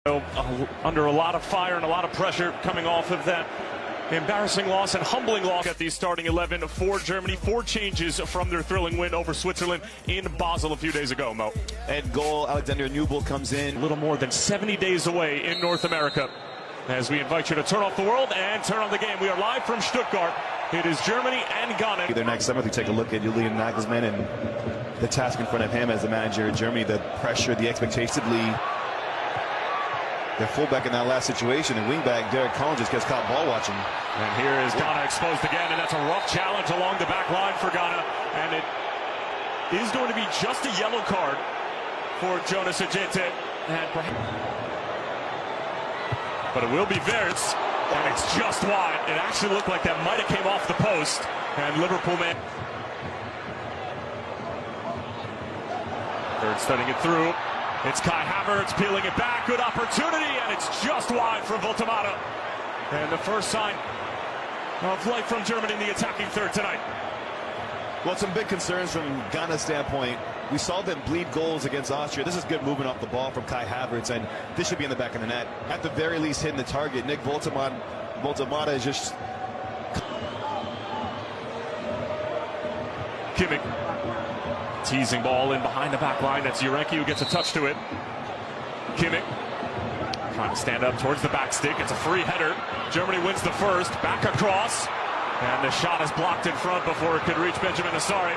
Under a lot of fire and a lot of pressure coming off of that embarrassing loss and humbling loss at the starting 11 for Germany. 4 changes from their thrilling win over Switzerland in Basel a few days ago, Mo. And goal, Alexander Newell comes in. A little more than 70 days away in North America. As we invite you to turn off the world and turn on the game. We are live from Stuttgart. It is Germany and Ghana. Their next summer, we take a look at Julian Nagelsmann and the task in front of him as the manager of Germany, the pressure, the expectation. Their fullback in that last situation, and wingback Derek Collins just gets caught ball watching. And here is Ghana exposed again, and that's a rough challenge along the back line for Ghana. And it is going to be just a yellow card for Jonas Ajete. But it will be Wirtz, and it's just wide. It actually looked like that might have came off the post, and Liverpool man. Wirtz studying it through. It's Kai Havertz peeling it back. Good opportunity, and it's just wide for Voltemata. And the first sign of life from Germany in the attacking third tonight. Well, some big concerns from Ghana's standpoint. We saw them bleed goals against Austria. This is good movement off the ball from Kai Havertz, and this should be in the back of the net. At the very least, hitting the target. Nick Voltemata is just... Kimmich. Teasing ball in behind the back line. That's Jurenki who gets a touch to it. Kimmich trying to stand up towards the back stick. It's a free header. Germany wins the first. Back across. And the shot is blocked in front before it could reach Benjamin Asari.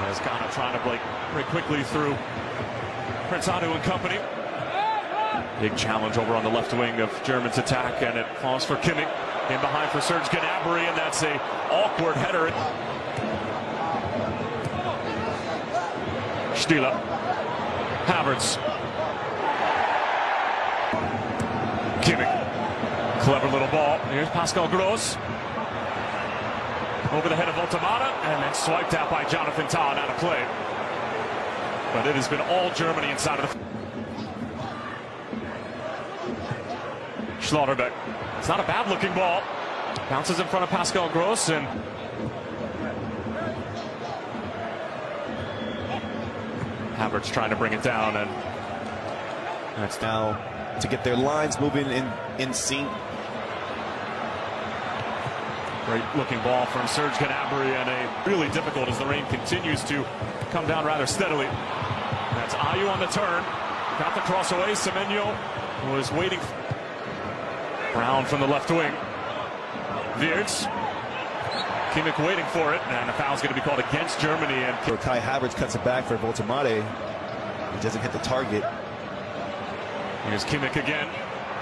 As Ghana trying to break quickly through Prince Adu and company. Big challenge over on the left wing of Germany's attack, and it falls for Kimmich. In behind for Serge Gnabry, and that's a awkward header. Stieler. Havertz. Kimmich. Clever little ball. Here's Pascal Gross. Over the head of Voltemata, and then swiped out by Jonathan Tah and out of play. But it has been all Germany inside of the... Schlotterbeck. It's not a bad-looking ball. Bounces in front of Pascal Gross, and... Havertz trying to bring it down, and that's now to get their lines moving in sync. Great looking ball from Serge Gnabry, and a really difficult as the rain continues to come down rather steadily. That's Ayew on the turn. Got the cross away. Semenyo was waiting. Brown from the left wing. Wirtz. Kimmich waiting for it, and a foul's going to be called against Germany. And Kai Havertz cuts it back for Voltemata. He doesn't hit the target. Here's Kimmich again,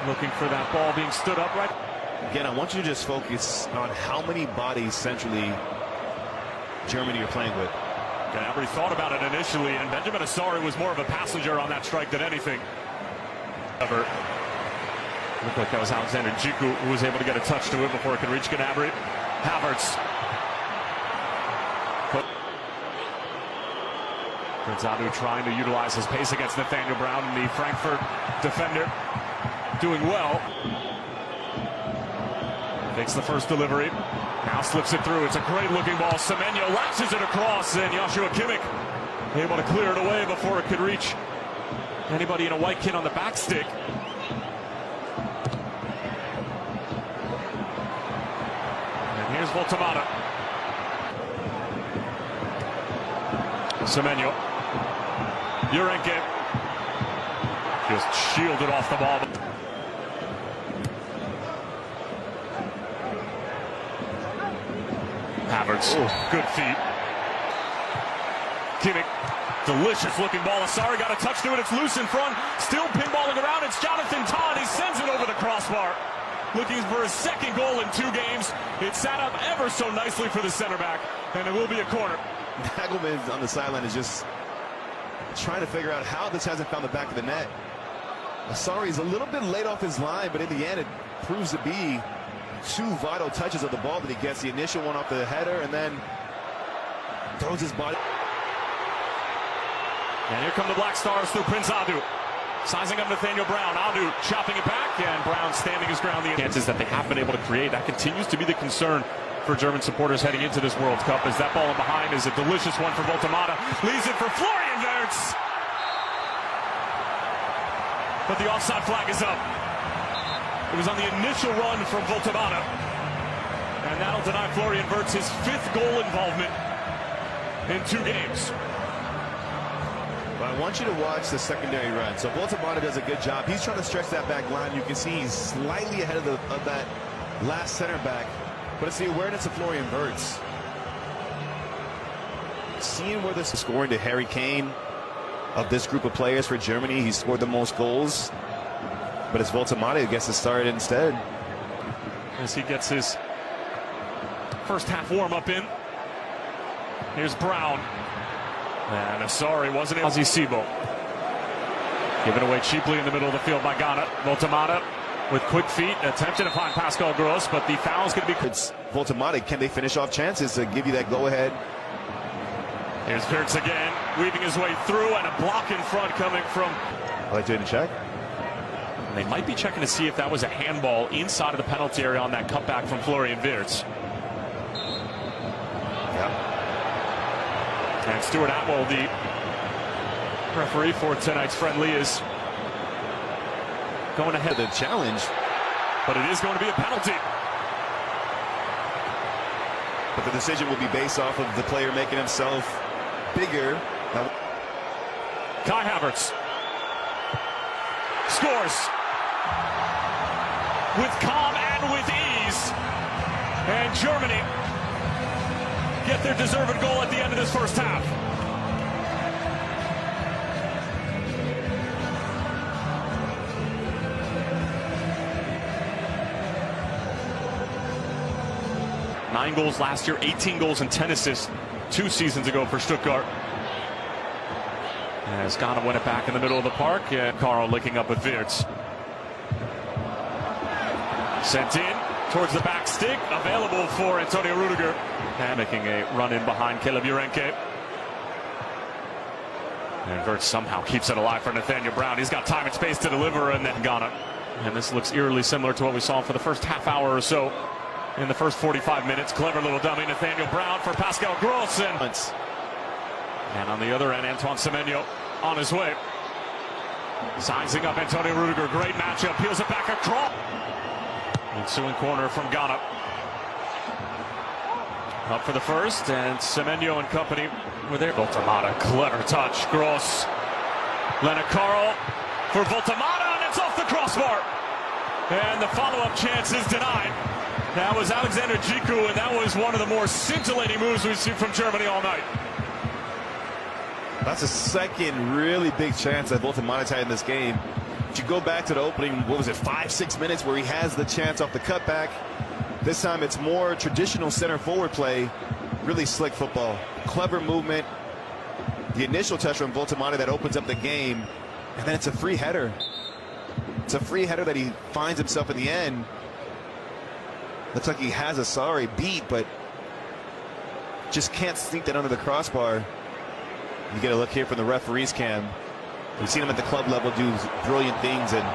looking for that ball being stood upright. Again, I want you to just focus on how many bodies centrally Germany are playing with. Gnabry thought about it initially, and Benjamin Asari was more of a passenger on that strike than anything. Looked like that was Alexander Djiku who was able to get a touch to it before it could reach Gnabry. Havertz. Prince Adu trying to utilize his pace against Nathaniel Brown, and the Frankfurt defender doing well. Takes the first delivery. Now slips it through. It's a great looking ball. Semenyo lashes it across, and Joshua Kimmich able to clear it away before it could reach anybody in a white kit on the back stick. And here's Voltemata. Semenyo. Jurenki just shielded off the ball. Havertz, good feet. Kimmich, delicious looking ball. Asari got a touch to it. It's loose in front. Still pinballing around. It's Jonathan Tah. He sends it over the crossbar. Looking for his second goal in 2 games. It sat up ever so nicely for the center back, and it will be a corner. Nagelman on the sideline is just trying to figure out how this hasn't found the back of the net. Asari is a little bit late off his line, but in the end it proves to be 2 vital touches of the ball that he gets. The initial one off the header, and then throws his body. And here come the Black Stars through Prince Adu. Sizing up Nathaniel Brown. Adu chopping it back, and Brown standing his ground. The chances that they have been able to create, that continues to be the concern for German supporters heading into this World Cup, as that ball in behind is a delicious one for Voltemata. Leaves it for Florian Wirtz. but the offside flag is up. It was on the initial run from Voltamata, and that'll deny Florian Wirtz his 5th goal involvement in 2 games. But I want you to watch the secondary run. So Voltamata does a good job. He's trying to stretch that back line. You can see he's slightly ahead of that last center back, but it's the awareness of Florian Wirtz. Seeing where this is scoring to Harry Kane of this group of players for Germany, he scored the most goals, but it's Voltamata who gets to start instead. As he gets his first half warm-up in. Here's Brown. And Asari wasn't it. Sibo. Given away cheaply in the middle of the field by Ghana. Voltamata with quick feet attempted upon Pascal Gross, but the foul's going to be. It's Voltamata. Can they finish off chances to give you that go-ahead? Here's Wirtz again, weaving his way through, and a block in front coming from. I like doing a check. They might be checking to see if that was a handball inside of the penalty area on that cutback from Florian Wirtz. Yeah. And Stuart Atwell, the referee for tonight's friendly, is going ahead of the challenge, but it is going to be a penalty. But the decision will be based off of the player making himself bigger. Kai Havertz scores with calm and with ease, and Germany get their deserved goal at the end of this first half. Nine goals last year, 18 goals and 10 assists 2 seasons ago for Stuttgart. As Ghana win it back in the middle of the park, and Carl linking up with Wirtz. Sent in towards the back stick, available for Antonio Rudiger. And making a run in behind Caleb Urenke. And Wirtz somehow keeps it alive for Nathaniel Brown. He's got time and space to deliver, and then Ghana. And this looks eerily similar to what we saw for the first half hour or so in the first 45 minutes. Clever little dummy, Nathaniel Brown for Pascal Gross. And on the other end, Antoine Semenyo on his way. Sizing up Antonio Rudiger. Great matchup. Peels it back across. Ensuing corner from Ghana. Up for the first, and Semenyo and company were there. Voltamata, clever touch. Gross. Leonard Carl for Voltamata, and it's off the crossbar. And the follow-up chance is denied. That was Alexander Djiku, and that was one of the more scintillating moves we've seen from Germany all night. That's a second really big chance that Voltamata's had in this game. If you go back to the opening, what was it, 5-6 minutes where he has the chance off the cutback. This time it's more traditional center forward play, really slick football, clever movement. The initial touch from Voltamata that opens up the game, and then it's a free header. It's a free header that he finds himself in the end. Looks like he has Asari beat, but just can't sneak that under the crossbar. You get a look here from the referee's cam. We've seen him at the club level do brilliant things, and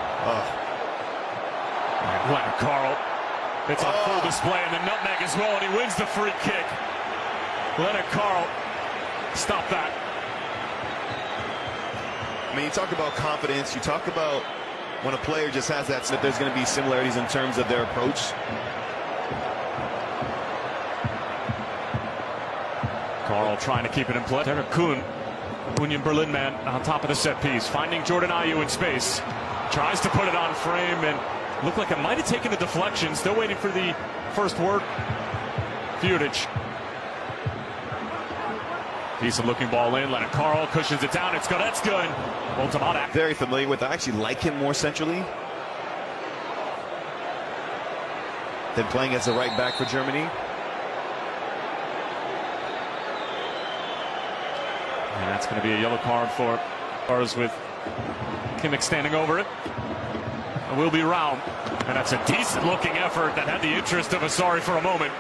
Leonard Carl. It's a full display and the nutmeg as well, and he wins the free kick. Leonard Carl, stop that. I mean, you talk about confidence. You talk about when a player just has that there's going to be similarities in terms of their approach. Carl trying to keep it in play. Derek Kuhn, Union Berlin man, on top of the set piece, finding Jordan Ayew in space. Tries to put it on frame, and looked like it might have taken a deflection. Still waiting for the first word. Fudich. Decent looking ball in. Leonard Carl cushions it down. It's Goretzka, and Voltamata. Very familiar with. I actually like him more centrally than playing as a right back for Germany. And that's going to be a yellow card for ours, with Kimmich standing over it. It will be round. And that's a decent looking effort that had the interest of Asari for a moment.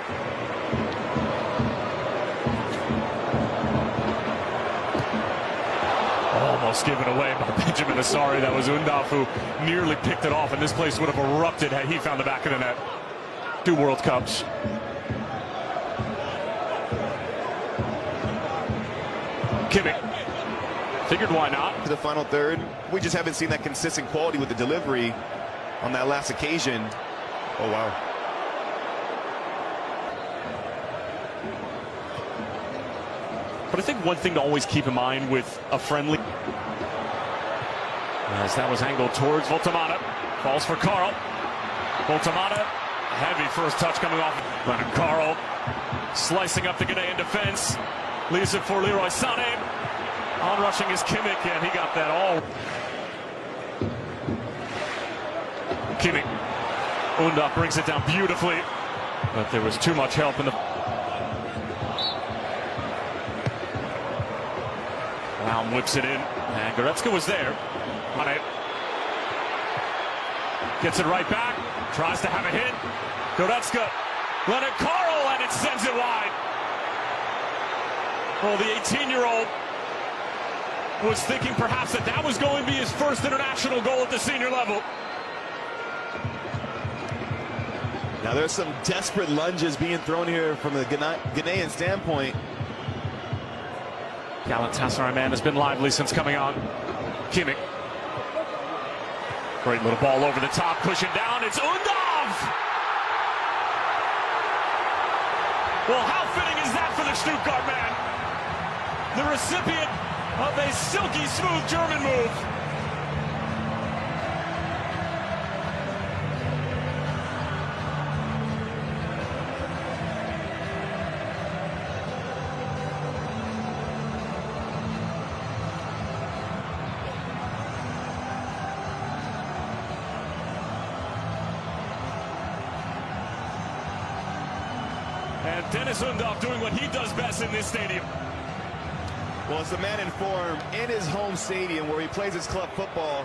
Almost given away by Benjamin Asari. That was Undaf who nearly picked it off, and this place would have erupted had he found the back of the net. 2 World Cups. Kimmich Figured why not. To the final third. We just haven't seen that consistent quality with the delivery on that last occasion. Oh, wow. But I think one thing to always keep in mind with a friendly, as that was angled towards Voltamata, falls for Carl. Voltamata, heavy first touch coming off. Leonard Carl slicing up the Ghanaian defense, leaves it for Leroy Sané. On rushing is Kimmich, and he got that all. Kimmich, Unda brings it down beautifully, but there was too much help in the. Laum whips it in, and Goretzka was there. On it. Gets it right back, tries to have a hit. Goretzka, Leonard Carl, and it sends it wide. Well, the 18-year-old was thinking perhaps that was going to be his first international goal at the senior level. Now there's some desperate lunges being thrown here from the Ghanaian standpoint. Galatasaray man has been lively since coming on. Kimmich. Great little ball over the top, pushing down. It's Undav! Well, how fitting is that for the Stuttgart man? The recipient of a silky smooth German move. And Dennis Undav doing what he does best in this stadium. Well, it's the man in form in his home stadium where he plays his club football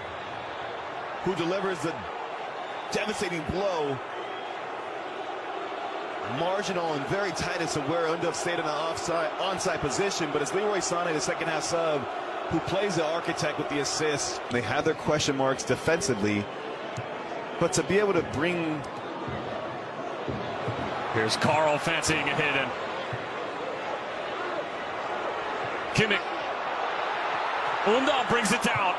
who delivers the devastating blow. Marginal and very tight as to where Undav stayed in the onside position, but it's Leroy Sané, the second half sub, who plays the architect with the assist. They have their question marks defensively, but to be able to bring... Here's Carl fancying a hit, and Kimmich. Undav brings it down.